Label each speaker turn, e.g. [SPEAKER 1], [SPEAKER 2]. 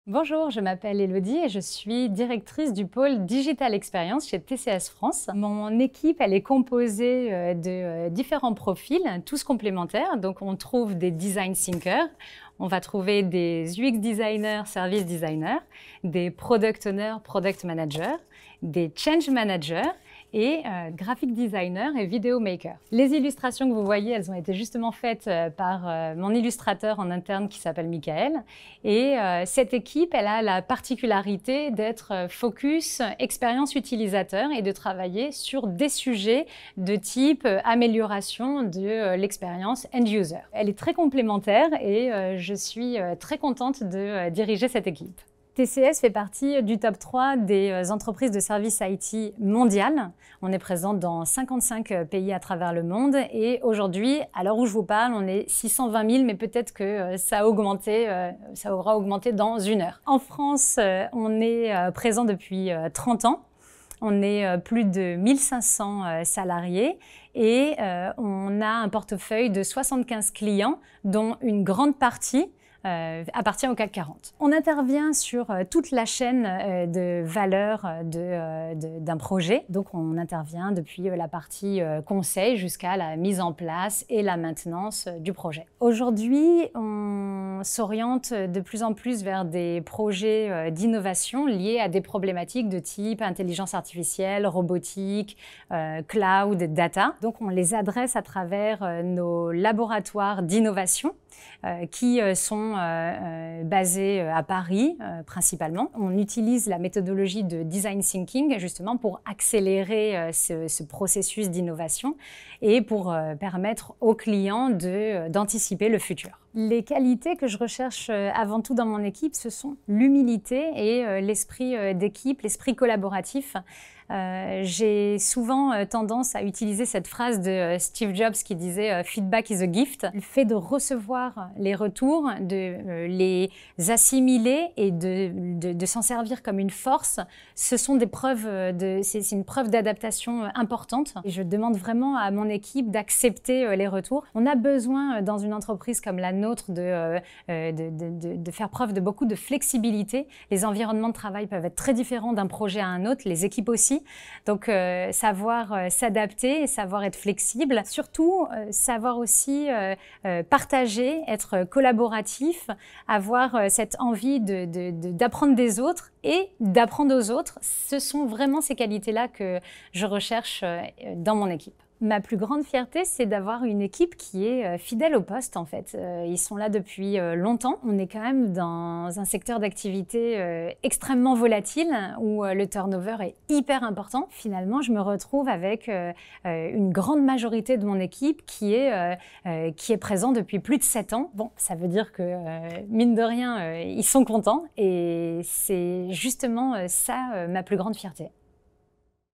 [SPEAKER 1] Bonjour, je m'appelle Elodie et je suis directrice du pôle Digital Experience chez TCS France. Mon équipe, elle est composée de différents profils, tous complémentaires. Donc, on trouve des design thinkers, on va trouver des UX designers, service designers, des product owners, product managers, des change managers et graphic designer et video maker. Les illustrations que vous voyez, elles ont été justement faites par mon illustrateur en interne qui s'appelle Michael. Et cette équipe, elle a la particularité d'être focus expérience utilisateur et de travailler sur des sujets de type amélioration de l'expérience end user. Elle est très complémentaire et je suis très contente de diriger cette équipe. TCS fait partie du top 3 des entreprises de services IT mondiales. On est présent dans 55 pays à travers le monde et aujourd'hui, à l'heure où je vous parle, on est 620 000, mais peut-être que ça aura augmenté dans une heure. En France, on est présent depuis 30 ans. On est plus de 1500 salariés et on a un portefeuille de 75 clients, dont une grande partie appartient au CAC 40. On intervient sur toute la chaîne de valeur d'un projet. Donc, on intervient depuis la partie conseil jusqu'à la mise en place et la maintenance du projet. Aujourd'hui, on s'oriente de plus en plus vers des projets d'innovation liés à des problématiques de type intelligence artificielle, robotique, cloud, data. Donc, on les adresse à travers nos laboratoires d'innovation qui sont basés à Paris principalement. On utilise la méthodologie de design thinking justement pour accélérer ce processus d'innovation et pour permettre aux clients d'anticiper le futur. Les qualités que je recherche avant tout dans mon équipe, ce sont l'humilité et l'esprit d'équipe, l'esprit collaboratif. J'ai souvent tendance à utiliser cette phrase de Steve Jobs qui disait « Feedback is a gift ». Le fait de recevoir les retours, de les assimiler et de s'en servir comme une force, ce sont des preuves c'est une preuve d'adaptation importante. Et je demande vraiment à mon équipe d'accepter les retours. On a besoin dans une entreprise comme la nôtre de faire preuve de beaucoup de flexibilité. Les environnements de travail peuvent être très différents d'un projet à un autre, les équipes aussi. Donc, savoir s'adapter et savoir être flexible. Surtout, savoir aussi partager, être collaboratif, avoir cette envie d'apprendre des autres et d'apprendre aux autres. Ce sont vraiment ces qualités-là que je recherche dans mon équipe. Ma plus grande fierté, c'est d'avoir une équipe qui est fidèle au poste, en fait. Ils sont là depuis longtemps. On est quand même dans un secteur d'activité extrêmement volatile, où le turnover est hyper important. Finalement, je me retrouve avec une grande majorité de mon équipe qui est présent depuis plus de 7 ans. Bon, ça veut dire que, mine de rien, ils sont contents et c'est justement ça ma plus grande fierté.